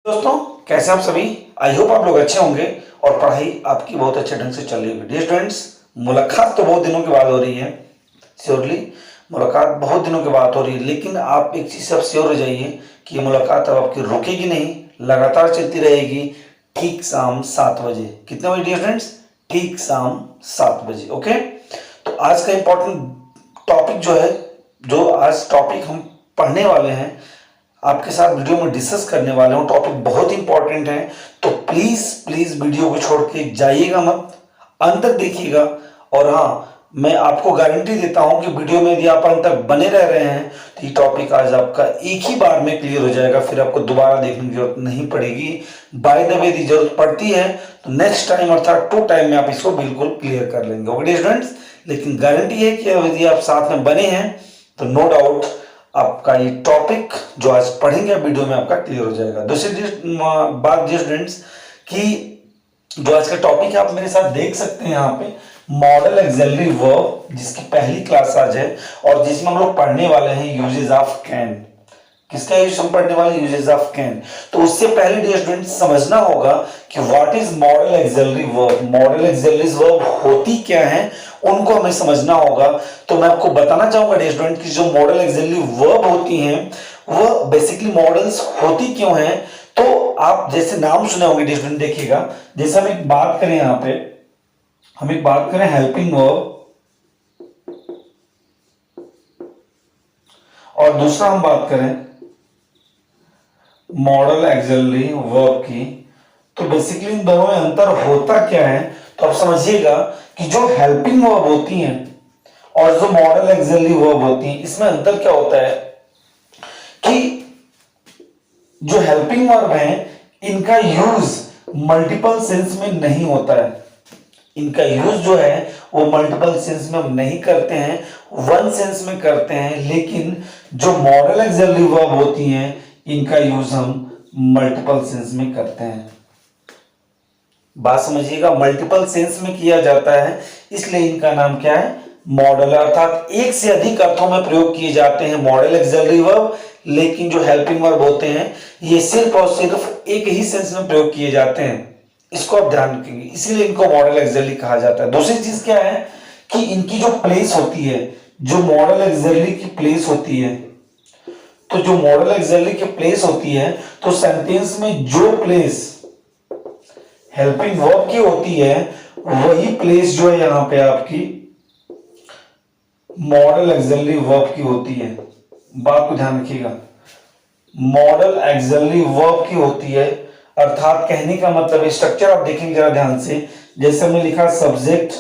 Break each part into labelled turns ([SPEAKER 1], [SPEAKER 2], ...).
[SPEAKER 1] दोस्तों, कैसे आप सभी। आई होप आप लोग अच्छे होंगे और पढ़ाई आपकी बहुत अच्छे ढंग से चल रही होगी। डियर स्टूडेंट्स, मुलाकात तो बहुत दिनों के बाद हो रही है। श्योरली मुलाकात बहुत दिनों के बाद हो रही है, लेकिन आप एक चीज़ से आप श्योर हो जाइए कि ये मुलाकात अब आपकी रुकेगी नहीं, लगातार चलती रहेगी। ठीक शाम 7 बजे। कितने बजे डियर स्टूडेंट्स? ठीक शाम 7 बजे। ओके, तो आज का इंपॉर्टेंट टॉपिक जो है, जो आज टॉपिक हम पढ़ने वाले हैं, आपके साथ वीडियो में डिस्कस करने वाले हूँ, टॉपिक बहुत इंपॉर्टेंट है। तो प्लीज प्लीज वीडियो को छोड़ के जाइएगा मत, अंत तक देखिएगा। और हाँ, मैं आपको गारंटी देता हूं कि वीडियो में यदि आप अंत तक बने रह रहे हैं तो ये टॉपिक आज आपका एक ही बार में क्लियर हो जाएगा, फिर आपको दोबारा देखने की जरूरत नहीं पड़ेगी। बाय द वे यदि जरूरत पड़ती है तो नेक्स्ट टाइम अर्थात 2 टाइम में आप इसको बिल्कुल क्लियर कर लेंगे। ओके स्टूडेंट्स, लेकिन गारंटी है कि यदि आप साथ में बने हैं तो नो डाउट आपका ये टॉपिक जो आज पढ़ेंगे वीडियो में आपका क्लियर हो जाएगा। दूसरी बात डियर स्टूडेंट्स कि जो आज का टॉपिक है आप मेरे साथ देख सकते हैं यहाँ पे, मॉडल ऑक्सिलरी वर्ब, जिसकी पहली क्लास आज है और जिसमें हम लोग पढ़ने वाले हैं यूजेस ऑफ कैन। किसका यूज हम पढ़ने वाले? Uses of can. तो उससे पहले डियर स्टूडेंट्स समझना होगा कि what is model auxiliary verb, model auxiliary verb होती क्या है, उनको हमें समझना होगा। तो मैं आपको बताना चाहूंगा डियर स्टूडेंट कि जो मॉडल ऑक्सिलरी वर्ब होती हैं वो बेसिकली मॉडल्स होती क्यों हैं। तो आप जैसे नाम सुने होंगे डियर स्टूडेंट, देखिएगा जैसे हम एक बात करें, यहाँ पे हम एक बात करें हेल्पिंग वर्ब और दूसरा हम बात करें मॉडल ऑक्सिलरी वर्ब की, तो बेसिकली इन दोनों में अंतर होता क्या है। तो आप समझिएगा कि जो हेल्पिंग वर्ब होती हैं और जो मॉडल ऑक्सिलरी वर्ब होती हैं, इसमें अंतर क्या होता है कि जो हेल्पिंग वर्ब है इनका यूज मल्टीपल सेंस में नहीं होता है। इनका यूज जो है वो मल्टीपल सेंस में हम नहीं करते हैं, वन सेंस में करते हैं। लेकिन जो मॉडल ऑक्सिलरी वर्ब होती हैं इनका यूज हम मल्टीपल सेंस में करते हैं। बात समझिएगा, मल्टीपल सेंस में किया जाता है, इसलिए इनका नाम क्या है? मॉडल, अर्थात एक से अधिक अर्थों में प्रयोग किए जाते हैं मॉडल ऑक्सिलरी वर्ब। लेकिन जो हेल्पिंग वर्ब होते हैं ये सिर्फ और सिर्फ एक ही सेंस में प्रयोग किए जाते हैं, इसको आप ध्यान रखेंगे, इसीलिए इनको मॉडल ऑक्सिलरी कहा जाता है। दूसरी चीज क्या है कि इनकी जो प्लेस होती है, जो मॉडल ऑक्सिलरी की प्लेस होती है, तो जो मॉडल ऑक्सिलरी की प्लेस होती है, तो सेंटेंस में जो प्लेस हेल्पिंग वर्ब की होती है वही प्लेस जो है यहां पे आपकी मॉडल ऑक्सिलरी वर्ब की होती है। बात को ध्यान रखिएगा, मॉडल ऑक्सिलरी वर्ब की होती है, अर्थात कहने का मतलब स्ट्रक्चर आप देखेंगे जरा ध्यान से। जैसे हमने लिखा subject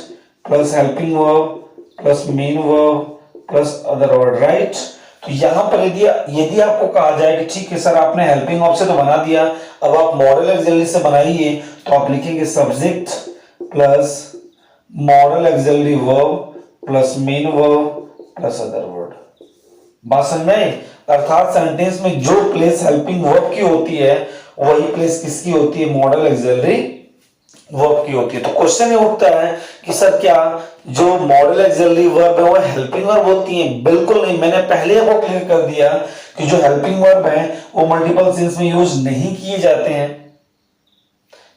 [SPEAKER 1] plus helping verb plus main verb plus other word, right. तो यहां पर यदि आपको कहा जाए कि ठीक है सर आपने हेल्पिंग वर्ब से तो बना दिया, अब आप मॉडल ऑक्सिलरी से बनाइए, तो आप लिखेंगे subject plus model auxiliary verb plus main verb plus other word. बात समझ में? अर्थात सेंटेंस में जो प्लेस हेल्पिंग वर्ब की होती है वही प्लेस किसकी होती है? मॉडल ऑक्सिलरी वर्ब की होती है। तो क्वेश्चन ये उठता है कि सर क्या जो मॉडल ऑक्सिलरी वर्ब है वो हेल्पिंग वर्ब होती है? बिल्कुल नहीं, मैंने पहले आपको क्लियर कर दिया कि जो हेल्पिंग वर्ब है वो मल्टीपल सेंस में यूज नहीं किए जाते हैं।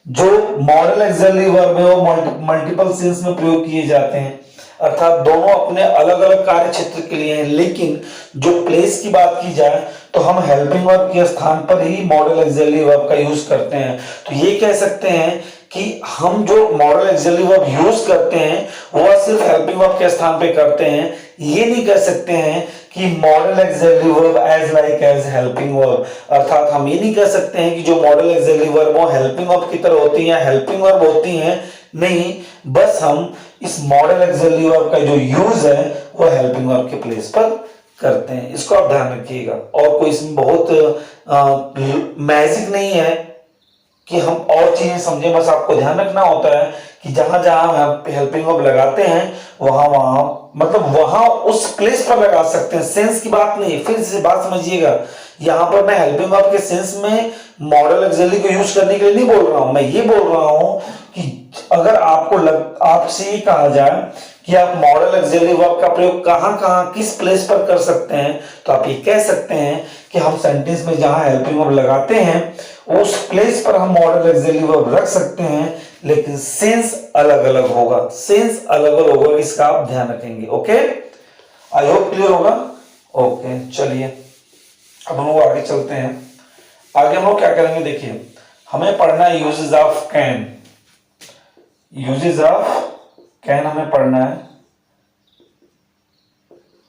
[SPEAKER 1] जो मॉडल ऑक्सिलरी वर्ब है वो मल्टीपल सेंस में प्रयोग किए जाते हैं, अर्थात दोनों अपने अलग अलग कार्य क्षेत्र के लिए हैं। लेकिन जो प्लेस की बात की जाए तो हम हेल्पिंग वर्ब के स्थान पर ही मॉडल ऑक्सिलरी वर्ब का यूज करते हैं। तो ये कह सकते हैं कि हम जो मॉडल ऑक्सिलरी वर्ब यूज करते हैं वो सिर्फ हेल्पिंग वर्ब के स्थान पे करते हैं। ये नहीं कह सकते हैं कि modal auxiliary verb as like as helping verb, अर्थात हम ये नहीं कह सकते हैं कि जो मॉडल ऑक्सिलरी वर्ब वो हेल्पिंग वर्ब की तरह होती है, हेल्पिंग वर्ब होती हैं। नहीं, बस हम इस मॉडल ऑक्सिलरी वर्ब का जो यूज है वो हेल्पिंग वर्ब के प्लेस पर करते हैं, इसको आप ध्यान रखिएगा। और कोई इसमें बहुत मैजिक नहीं है कि हम और चीजें समझें, बस आपको ध्यान रखना होता है कि जहां जहां हम हेल्पिंग वर्ब लगाते हैं वहां मतलब वहां उस प्लेस पर लगा सकते हैं, सेंस की बात नहीं। फिर से बात समझिएगा, यहां पर मैं हेल्पिंग वर्ब के सेंस में मॉडल ऑक्सिलरी को यूज करने के लिए नहीं बोल रहा हूं, मैं ये बोल रहा हूं कि अगर आपसे ये कहा जाए कि आप मॉडल ऑक्सिलरी वर्ब का प्रयोग कहां कहां किस प्लेस पर कर सकते हैं, तो आप ये कह सकते हैं कि हम सेंटेंस में जहां हेल्पिंग वर्ब लगाते हैं उस प्लेस पर हम मॉडल ऑक्सिलरी वर्ब रख सकते हैं, लेकिन सेंस अलग अलग होगा, सेंस अलग अलग होगा, इसका आप ध्यान रखेंगे। ओके, आई होप क्लियर होगा। ओके चलिए अब हम लोग आगे चलते हैं। आगे हम लोग क्या करेंगे, देखिए हमें पढ़ना है uses of can. Uses of can हमें पढ़ना है,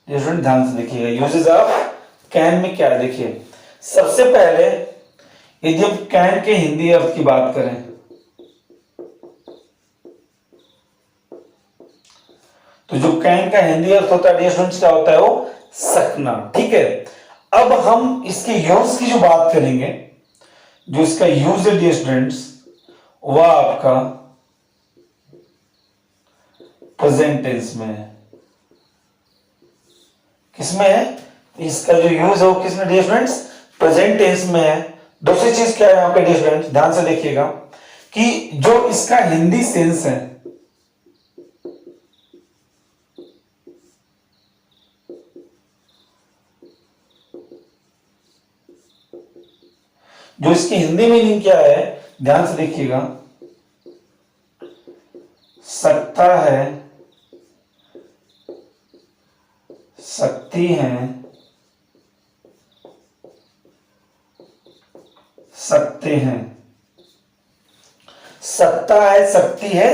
[SPEAKER 1] स्टूडेंट ध्यान से देखिएगा। यूजेस ऑफ कैन में क्या है, देखिए सबसे पहले यदि हम कैन के हिंदी अर्थ की बात करें तो जो कैन का हिंदी अर्थ होता है स्टूडेंट्स क्या होता है, वो सकना। ठीक है, अब हम इसके यूज की जो बात करेंगे, जो इसका यूज है स्टूडेंट्स वह आपका प्रेजेंट टेंस में है। किसमें है, इसका जो यूज है वो किसमें डियर स्टूडेंट्स, प्रेजेंट टेंस में है। दूसरी चीज क्या है यहां पे डियर स्टूडेंट्स, ध्यान से देखिएगा कि जो इसका हिंदी सेंस है जो इसकी हिंदी मीनिंग क्या है, ध्यान से देखिएगा, सकता है, सकती हैं, सकते हैं। सकता है, सकती है,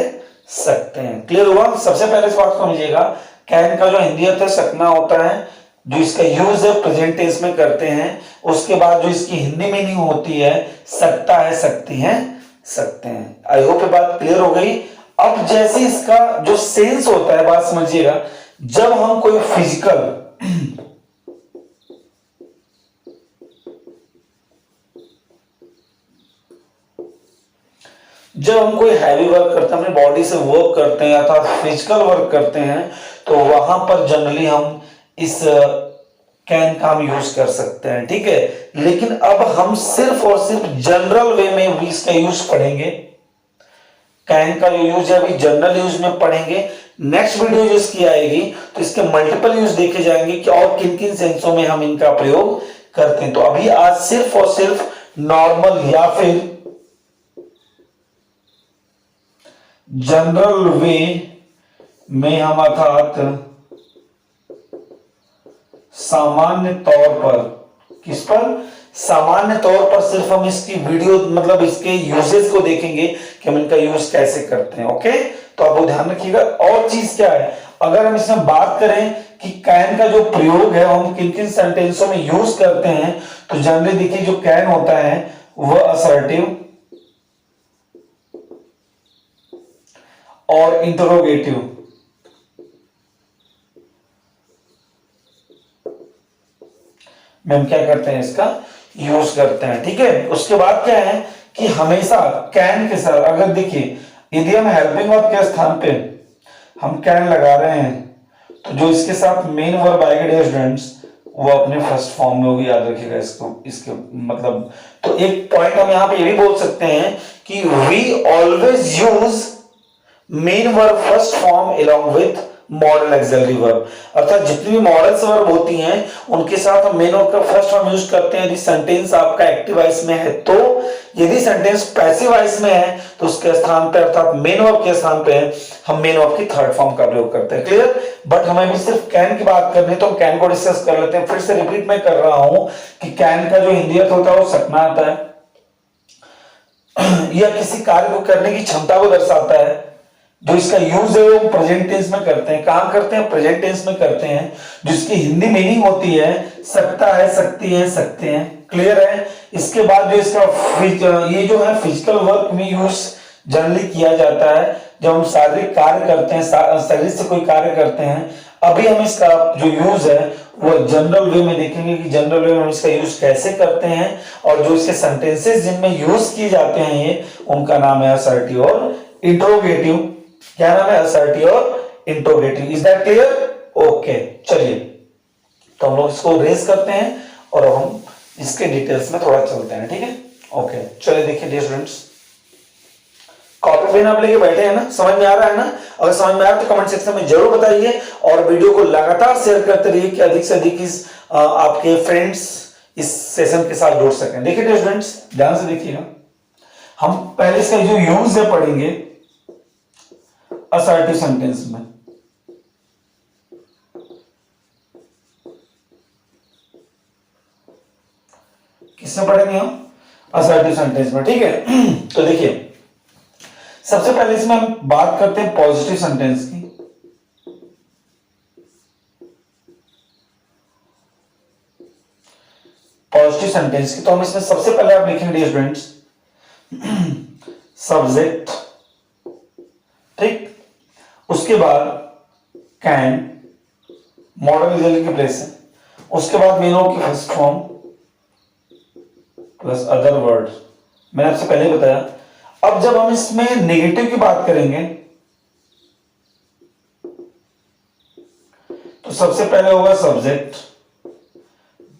[SPEAKER 1] सकते हैं। क्लियर हुआ। सबसे पहले इस बात को समझिएगा, कैन का जो हिंदी अर्थ है सकना होता है, जो इसका यूज है प्रेजेंट टेंस में करते हैं। उसके बाद जो इसकी हिंदी मीनिंग होती है सकता है, सकती हैं, सकते हैं। आई होप ये बात क्लियर हो गई। अब जैसे इसका जो सेंस होता है, बात समझिएगा, जब हम कोई फिजिकल जब हम कोई हैवी वर्क करते हैं, अपनी बॉडी से वर्क करते हैं अर्थात फिजिकल वर्क करते हैं, तो वहां पर जनरली हम इस कैन का हम यूज कर सकते हैं। ठीक है, लेकिन अब हम सिर्फ और सिर्फ जनरल वे में भी इसका यूज पढ़ेंगे। कैन का जो यूज है अभी जनरल यूज में पढ़ेंगे। नेक्स्ट वीडियो जो इसकी आएगी तो इसके मल्टीपल यूज देखे जाएंगे कि और किन किन सेंसों में हम इनका प्रयोग करते हैं। तो अभी आज सिर्फ और सिर्फ नॉर्मल या फिर जनरल वे में हम अर्थात सामान्य तौर पर, किस पर, सामान्य तौर पर सिर्फ हम इसकी वीडियो मतलब इसके यूजेस को देखेंगे कि हम इनका यूज कैसे करते हैं। ओके, तो आप वो ध्यान रखिएगा। और चीज क्या है, अगर हम इसमें बात करें कि कैन का जो प्रयोग है हम किन किन सेंटेंसों में यूज करते हैं, तो जनरली देखिए जो कैन होता है वह असर्टिव और इंटरोगेटिव में हम क्या करते हैं, इसका यूज करते हैं। ठीक है, उसके बाद क्या है कि हमेशा कैन के साथ अगर देखिए यदि हम हेल्पिंग वर्ब के स्थान पे हम कैन लगा रहे हैं तो जो इसके साथ मेन वर्ब आएगा डियर स्टूडेंट्स वो अपने फर्स्ट फॉर्म में होगी, याद रखिएगा इसको। इसके मतलब तो एक पॉइंट हम यहां पे ये भी बोल सकते हैं कि we always use main verb first form along with modal auxiliary verb, अर्थात जितनी भी मॉडल्स वर्ब होती हैं उनके साथ हम मेन वर्ब का फर्स्ट फॉर्म यूज करते हैं। यदि सेंटेंस आपका एक्टिव वॉइस में है तो, यदि सेंटेंस पैसिव वॉइस में है तो उसके स्थान पे अर्थात मेन वर्ब के स्थान पे हम मेन वर्ब की थर्ड फॉर्म का प्रयोग करते हैं। क्लियर। बट हमें भी सिर्फ कैन की बात करनी है तो हम कैन को डिस्कस कर लेते हैं। फिर से रिपीट मैं कर रहा हूं कि कैन का जो हिंदी अर्थ होता है वो सकना आता है या किसी कार्य को करने की क्षमता को दर्शाता है। जो इसका यूज है वो प्रेजेंट टेंस में करते हैं। कहां करते हैं, प्रेजेंट टेंस में करते हैं। जिसकी हिंदी मीनिंग होती है सकता है, सकती है, सकते हैं। क्लियर है। इसके बाद जो इसका ये जो है फिजिकल वर्क में यूज जनरली किया जाता है जब हम शारीरिक कार्य करते हैं, शरीर से कोई कार्य करते हैं। अभी हम इसका जो यूज है वो जनरल वे में देखेंगे कि जनरल वे में हम इसका यूज कैसे करते हैं, और जो इसके सेंटेंसेस जिनमें यूज किए जाते हैं ये उनका नाम है असर्टिव और इंट्रोगेटिव। क्या नाम है, असर्टिव और interrogative. Is that clear? Okay, चलिए तो हम लोग इसको रेज करते हैं और अब हम इसके डिटेल्स में थोड़ा चलते हैं। ठीक है, ओके चलिए देखिए डियर स्टूडेंट्स, कॉपी पेन आप लेके बैठे हैं ना, समझ में आ रहा है ना? अगर समझ में आ रहा है तो कमेंट सेक्शन में जरूर बताइए और वीडियो को लगातार शेयर करते रहिए कि अधिक से अधिक इस आपके फ्रेंड्स इस सेशन के साथ जुड़ सकें। देखिए स्टूडेंट्स, ध्यान से देखिएगा, हम पहले इसका जो यूज है पढ़ेंगे असर्टिव सेंटेंस में। किसमें पढ़ेंगे हम? असर्टिव सेंटेंस में, ठीक है। तो देखिए सबसे पहले इसमें हम बात करते हैं पॉजिटिव सेंटेंस की। पॉजिटिव सेंटेंस की तो हम इसमें सबसे पहले आप लिखेंगे स्टूडेंट्स सब्जेक्ट, ठीक, उसके बाद कैन, मॉडल ऑक्सिलरी की प्लेस है, उसके बाद वी नो की first form plus other word, मैंने आपसे पहले ही बताया। अब जब हम इसमें नेगेटिव की बात करेंगे तो सबसे पहले होगा सब्जेक्ट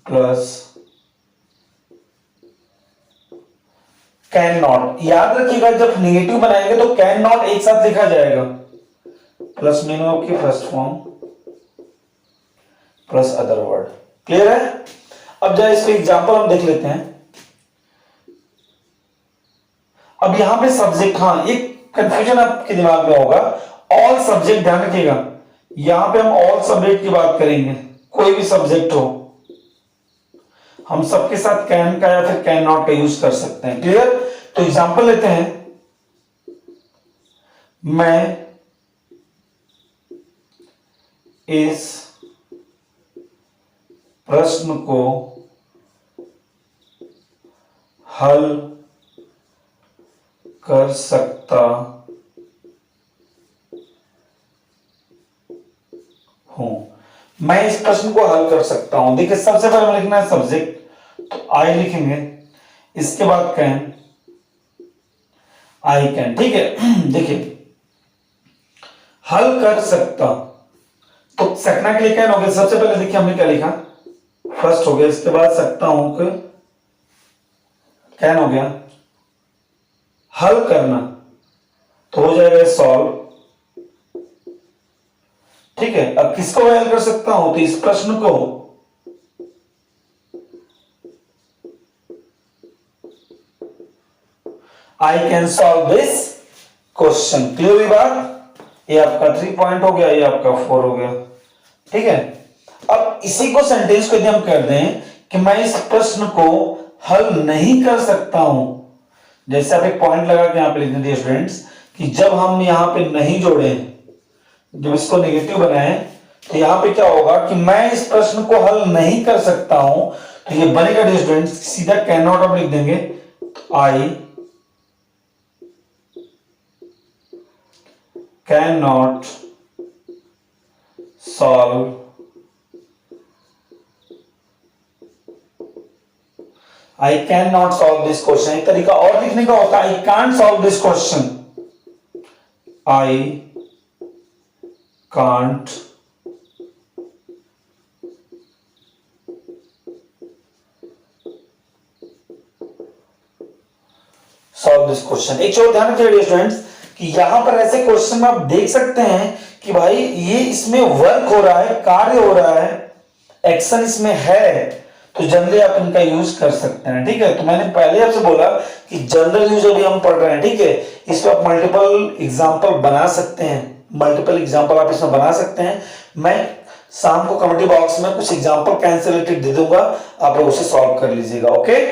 [SPEAKER 1] प्लस कैन नॉट। याद रखिएगा जब नेगेटिव बनाएंगे तो कैन नॉट एक साथ लिखा जाएगा, प्लस मीनो की first form plus other word. Clear है? अब जरा इसका एग्जांपल हम देख लेते हैं। अब यहां पे सब्जेक्ट, हाँ एक कंफ्यूजन आपके दिमाग में होगा, ऑल सब्जेक्ट, ध्यान रखिएगा यहां पे हम ऑल सब्जेक्ट की बात करेंगे, कोई भी सब्जेक्ट हो हम सबके साथ कैन का या फिर कैन नॉट का यूज कर सकते हैं। क्लियर? तो एग्जांपल लेते हैं, मैं इस प्रश्न को हल कर सकता हूं। मैं इस प्रश्न को हल कर सकता हूं। देखिए सबसे पहले हमें लिखना है सब्जेक्ट, तो आई लिखेंगे, इसके बाद कैन, आई कैन, ठीक है। देखिए हल कर सकता, तो सकना के लिए कैन हो गया। सबसे पहले देखिए हमने क्या लिखा, फर्स्ट हो गया, इसके बाद सकता हूं कि कैन हो गया, हल करना तो हो जाएगा सॉल्व, ठीक है। अब किसको हल कर सकता हूं, तो इस प्रश्न को I can solve this question. Clear हुई बात? ये आपका 3 पॉइंट हो गया, ये आपका 4 हो गया, ठीक है। अब इसी को सेंटेंस को यदि हम कर दें कि मैं इस प्रश्न को हल नहीं कर सकता हूं, जैसे आप एक पॉइंट लगा के यहां पे लिख देंगे स्टूडेंट्स कि जब हम यहां पे नहीं जोड़े, जब इसको नेगेटिव बनाए तो यहां पे क्या होगा कि मैं इस प्रश्न को हल नहीं कर सकता हूं, तो ये बनेगा स्टूडेंट्स सीधा कैन नॉट आप लिख देंगे, I can not solve I cannot solve this question। एक तरीका और लिखने का होता है I can't solve this question, I can't solve this question। एक चीज ध्यान रखिए स्टूडेंट्स कि यहां पर ऐसे क्वेश्चन में आप देख सकते हैं कि भाई ये इसमें वर्क हो रहा है, कार्य हो रहा है, एक्शन इसमें है, तो जनरली आप इनका यूज कर सकते हैं, ठीक है। तो मैंने पहले आपसे बोला कि जनरल यूज अभी हम पढ़ रहे हैं, ठीक है। इस पर आप मल्टीपल एग्जांपल बना सकते हैं, मल्टीपल एग्जांपल आप इसमें बना सकते हैं। मैं शाम को कमेंट बॉक्स में कुछ एग्जांपल कैंसिल रिलेटेड दे दूंगा, आप लोग उसे सॉल्व कर लीजिएगा, ओके।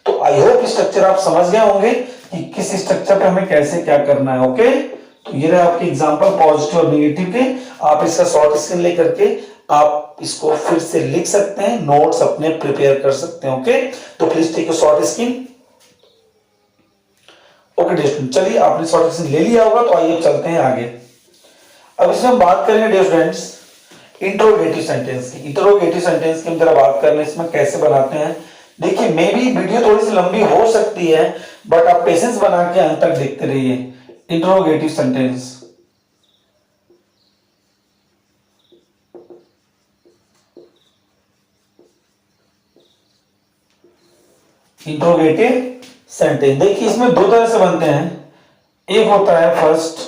[SPEAKER 1] तो आई होप स्ट्रक्चर आप समझ गए होंगे कि किस स्ट्रक्चर पे हमें कैसे क्या करना है, ओके। तो ये रहे आपके एग्जांपल पॉजिटिव और नेगेटिव के। आप इसका शॉर्ट स्क्रीन लेकर के आप इसको फिर से लिख सकते हैं, नोट्स अपने प्रिपेयर कर सकते हैं, ओके। तो please take a short screen, okay dear. चलिए आपने शॉर्ट स्क्रीन ले लिया होगा, तो आइए चलते हैं आगे। अब इसमें हम बात करेंगे डियर स्टूडेंट्स इंट्रोगेटिव सेंटेंस की। इंट्रोगेटिव सेंटेंस की हम जरा बात कर रहे हैं, इसमें कैसे बनाते हैं। देखिए मे भी वीडियो थोड़ी सी लंबी हो सकती है, बट आप पेशेंस बना के अंत तक देखते रहिए। इंट्रोगेटिव सेंटेंस, इंट्रोगेटिव सेंटेंस देखिए इसमें दो तरह से बनते हैं। एक होता है first,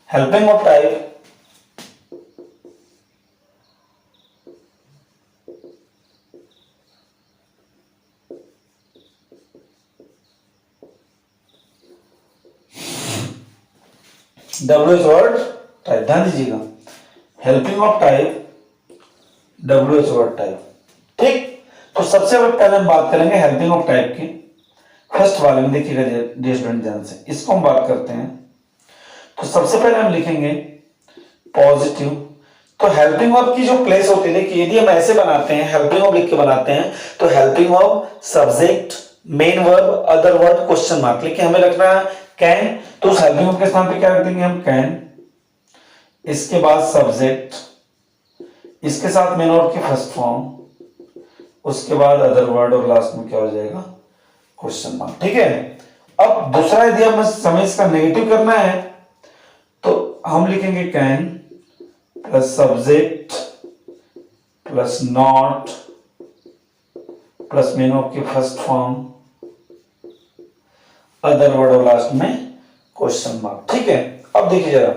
[SPEAKER 1] helping of type, WH word type. ध्यान दीजिएगा, helping of type, WH word type. ठीक, तो सबसे पहले हम बात करेंगे हेल्पिंग ऑफ टाइप की। फर्स्ट वाले में देखिएगा डियर स्टूडेंट ध्यान से, इसको हम बात करते हैं। तो सबसे पहले हम लिखेंगे पॉजिटिव। तो हेल्पिंग वर्ब की जो प्लेस होती है, देखिए यदि हम ऐसे बनाते हैं, हेल्पिंग वर्ब लिख के बनाते हैं, तो helping verb subject, main verb, other word, question mark. लेकिन हमें रखना है कैन, तो उस हेल्पिंग वर्ब के स्थान पे क्या रख देंगे हम, कैन, इसके बाद सब्जेक्ट, इसके साथ मेन वर्ब की फर्स्ट फॉर्म, उसके बाद अदर वर्ड, और लास्ट में क्या हो जाएगा, क्वेश्चन मार्क। ठीक है। अब दूसरा यदि हमें समय इसका नेगेटिव करना है, तो हम लिखेंगे can plus subject plus not plus main verb की फर्स्ट फॉर्म, अदर वर्ड, और लास्ट में क्वेश्चन मार्क। ठीक है। अब देखिए जरा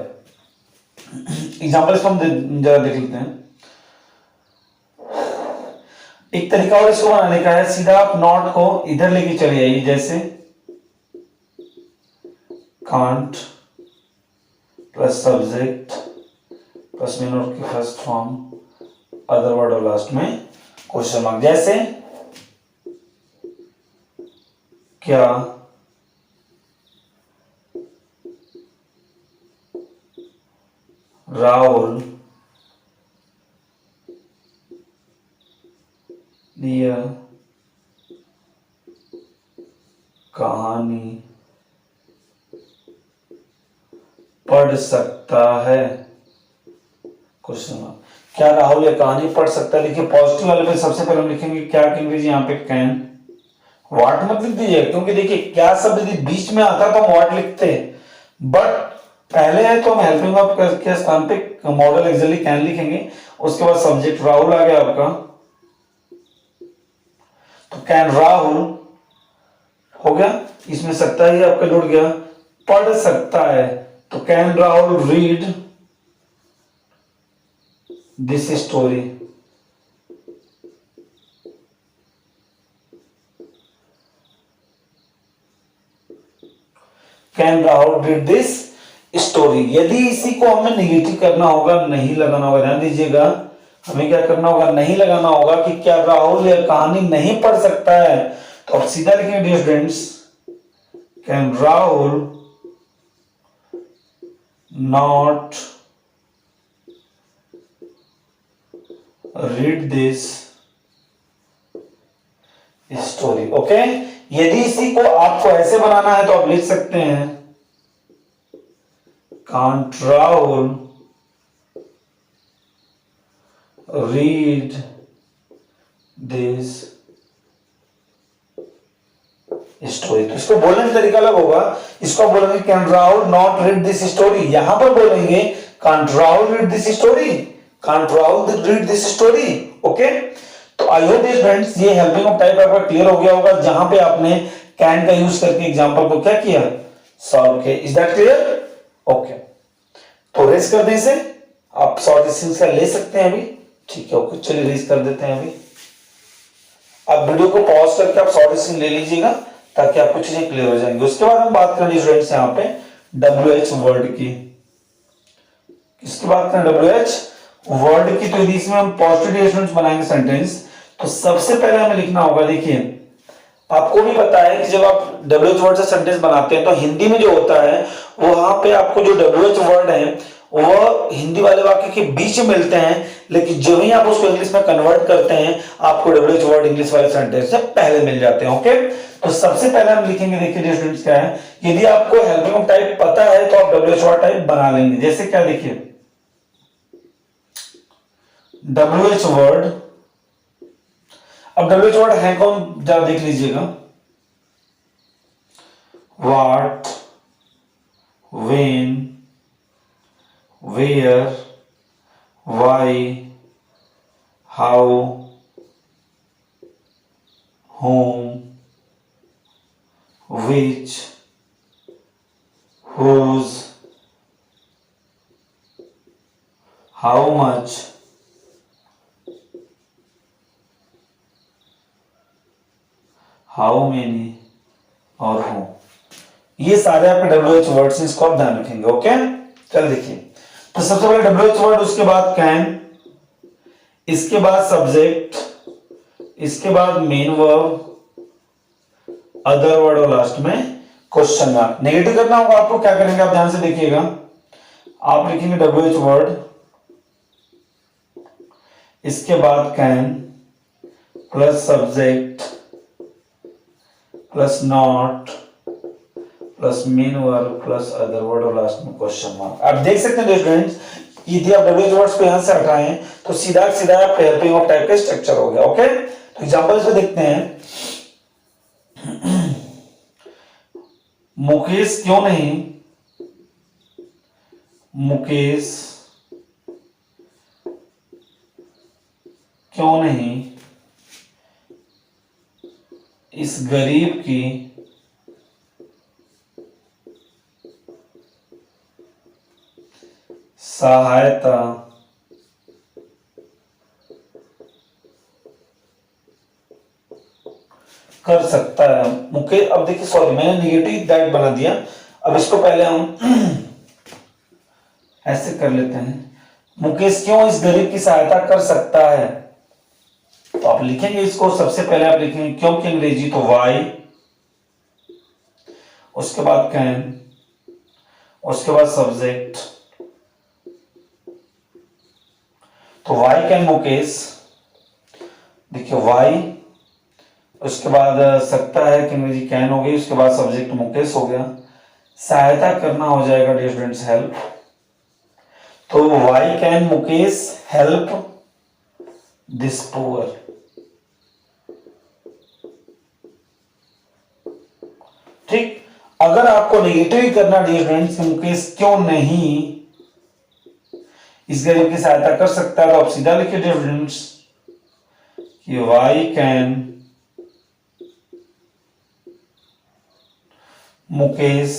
[SPEAKER 1] एग्जाम्पल इसको हम जरा देख लेते हैं। एक तरीका और इसको बनाने का है, सीधा आप नॉट को इधर लेके चले आइए, जैसे can't plus subject plus main verb की फर्स्ट फॉर्म, अदर वर्ड, और लास्ट में क्वेश्चन मार्क। जैसे क्या राहुल यह कहानी पढ़ सकता है, क्वेश्चन मार्क। क्या राहुल यह कहानी पढ़ सकता है? देखिए पॉजिटिव वाले में सबसे पहले हम लिखेंगे क्या की अंग्रेजी, यहाँ पे कैन, व्हाट मत लिख दीजिए, क्योंकि देखिए क्या शब्द यदि बीच में आता तो हम व्हाट लिखते, बट पहले है तो हम हेल्पिंग वर्ब के स्थान पे मॉडल एक्सिलरी कैन लिखेंगे। उसके बाद सब्जेक्ट राहुल आ गया आपका, तो कैन राहुल हो गया, इसमें सकता ही आपका जुड़ गया, पढ़ सकता है, तो can Rahul read this story. Can Rahul read this story. यदि इसी को हमें निगेटिव करना होगा, नहीं लगाना होगा, ध्यान दीजिएगा, हमें क्या करना होगा, नहीं लगाना होगा कि क्या राहुल यह कहानी नहीं पढ़ सकता है, तो अब सीधा लिखेंगे dear students, can Rahul not read this story. Okay. यदि इसी को आपको ऐसे बनाना है तो आप लिख सकते हैं can't Rahul read this story. तो इसको बोलने का तरीका अलग होगा, इसको बोलेंगे can Rahul not read this story, यहां पर बोलेंगे can't Rahul read this story, can't Rahul read this story. Okay. तो आई होप फ्रेंड्स ये हेल्पिंग ऑफ टाइप आपका क्लियर हो गया होगा, जहां पे आपने कैन का यूज करके एग्जांपल को क्या किया, सॉल्व किया। Is that clear? ओके। तो रेस कर दें इसे, आप शॉर्ट डिस्टेंस का ले सकते हैं अभी। ठीक है, ओके, चलिए रेस कर देते हैं अभी। आप वीडियो को पॉज करके आप शॉर्ट डिस्टेंस ले लीजिएगा ताकि आपको चीजें क्लियर हो जाएंगी। उसके बाद हम बात करेंगे स्टूडेंट्स यहाँ पे WH वर्ड की। किसकी बात करें? WH वर्ड की। तो यदि इसमें हम पॉजिटिव स्टूडेंट्स बनाएंगे सेंटेंस, तो सबसे पहले हमें लिखना होगा, देखिए आपको भी पता है कि जब आप WH वर्ड से सेंटेंस बनाते हैं तो हिंदी में जो होता है वहां पे आपको जो WH वर्ड है वो हिंदी वाले वाक्य के बीच में मिलते हैं, लेकिन जब ही आप उसको इंग्लिश में कन्वर्ट करते हैं आपको WH वर्ड इंग्लिश वाले सेंटेंस से पहले मिल जाते हैं। ओके। तो सबसे पहले हम लिखेंगे, देखिए स्टूडेंट्स क्या है, यदि आपको हेल्पिंग ऑफ टाइप पता है तो आप WH वर्ड टाइप बना लेंगे। जैसे क्या, देखिए WH वर्ड, अब WH वर्ड है कौन जरा देख लीजिएगा, what, when, where, why, how, whom, which, whose, how much, how many और whom। ये सारे आपके WH वर्ड्स हैं, इसको आप ध्यान रखेंगे। ओके, चल देखिए, तो सबसे पहले WH वर्ड, उसके बाद कैन, इसके बाद सब्जेक्ट, इसके बाद मेन वर्ब, अदर वर्ड और लास्ट में क्वेश्चन मार्क। नेगेटिव करना होगा आपको, क्या करेंगे आप ध्यान से देखिएगा। आप लिखेंगे WH वर्ड, इसके बाद can plus subject plus not plus main verb plus other word और लास्ट में क्वेश्चन मार्क। आप देख सकते हैं स्टूडेंट्स, यदि आप WH वर्ड्स को यहां से हटाएं तो सीधा सीधा हेल्पिंग ऑफ टाइप का स्ट्रक्चर हो गया। ओके, तो एग्जांपल से देखते हैं। मुकेश क्यों नहीं, मुकेश क्यों नहीं इस गरीब की सहायता कर सकता है। मुकेश, अब देखिए सॉरी मैंने नेगेटिव दैट बना दिया, अब इसको पहले हम ऐसे कर लेते हैं। मुकेश क्यों इस गरीब की सहायता कर सकता है, तो आप लिखेंगे इसको, सबसे पहले आप लिखेंगे क्यों की अंग्रेजी तो वाई, उसके बाद कैन, उसके बाद सब्जेक्ट, तो वाई कैन मुकेश, देखिए वाई, उसके बाद सकता है कि अंग्रेजी कैन हो गई, उसके बाद सब्जेक्ट मुकेश हो गया, सहायता करना हो जाएगा डियर स्टूडेंट्स हेल्प, तो why can Mukesh help this poor. ठीक, अगर आपको नेगेटिव ही करना डियर स्टूडेंट्स, मुकेश क्यों नहीं इस गरीब की सहायता कर सकता है, तो आप सीधा लिखिए डियर स्टूडेंट्स कि why can Mukesh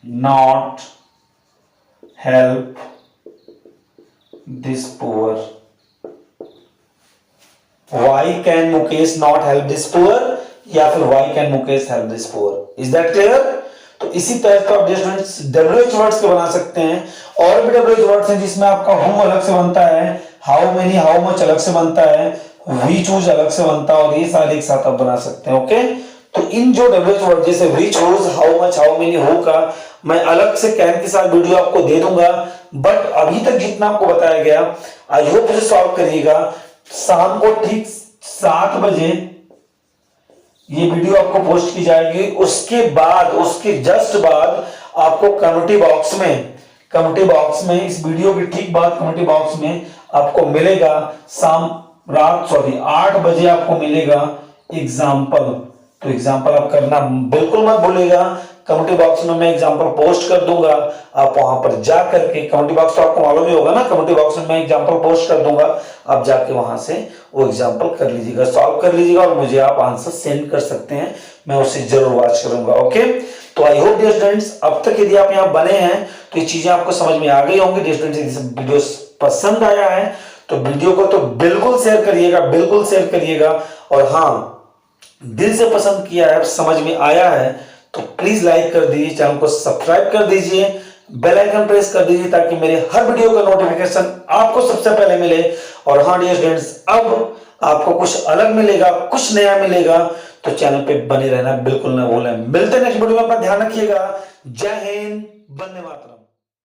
[SPEAKER 1] not help this poor. Why can Mukesh not help this poor, या फिर why can Mukesh help this poor. Is that clear? तो इसी तरह का आप स्टूडेंट्स WH वर्ड्स के बना सकते हैं, और भी WH वर्ड्स हैं जिसमें आपका हु अलग से बनता है, हाउ मेनी हाउ मच अलग से बनता है, वी चूज अलग से बनता है, और ये सारे एक साथ आप बना सकते हैं। ओके, तो इन जो WH वर्ड जैसे we choose, how much, how many, who का मैं अलग से कैन के साथ वीडियो आपको दे दूंगा, बट अभी तक जितना आपको बताया गया आई होप इसे सॉल्व करिएगा। शाम को ठीक 7 बजे ये वीडियो आपको पोस्ट की जाएगी, उसके बाद उसके जस्ट बाद आपको कम्युनिटी बॉक्स में इस वीडियो के ठीक बाद कम्युनिटी बॉक्स में आपको मिलेगा रात 8 बजे आपको मिलेगा एग्जाम्पल। तो एग्जाम्पल आप करना बिल्कुल मत भूलिएगा। कम्युनिटी बॉक्स में मैं एग्जाम्पल पोस्ट कर दूंगा, आप वहां पर जा करके, कम्युनिटी बॉक्स तो आपको मालूम ही होगा ना, कम्युनिटी बॉक्स में मैं एग्जाम्पल पोस्ट कर दूंगा, आप जाके वहां से वो एग्जाम्पल कर लीजिएगा, सॉल्व कर लीजिएगा, और मुझे आप आंसर सेंड कर सकते हैं, मैं उसे जरूर वॉच करूंगा। ओके, तो आई होप डियर स्टूडेंट्स अब तक यदि आप यहाँ बने हैं तो ये चीजें आपको समझ में आ गई होंगी। डियर स्टूडेंट्स यदि वीडियो पसंद आया है तो वीडियो को तो बिल्कुल शेयर करिएगा, और हाँ दिल से पसंद किया है, समझ में आया है तो प्लीज लाइक कर दीजिए, चैनल को सब्सक्राइब कर दीजिए, बेल आइकन प्रेस कर दीजिए ताकि मेरे हर वीडियो का नोटिफिकेशन आपको सबसे पहले मिले। और हाँ डियर स्टूडेंट्स, अब आपको कुछ अलग मिलेगा, कुछ नया मिलेगा, तो चैनल पे बने रहना बिल्कुल ना भूलें। मिलते हैं नेक्स्ट वीडियो में, अपना ध्यान रखिएगा। जय हिंद, वंदे मातरम।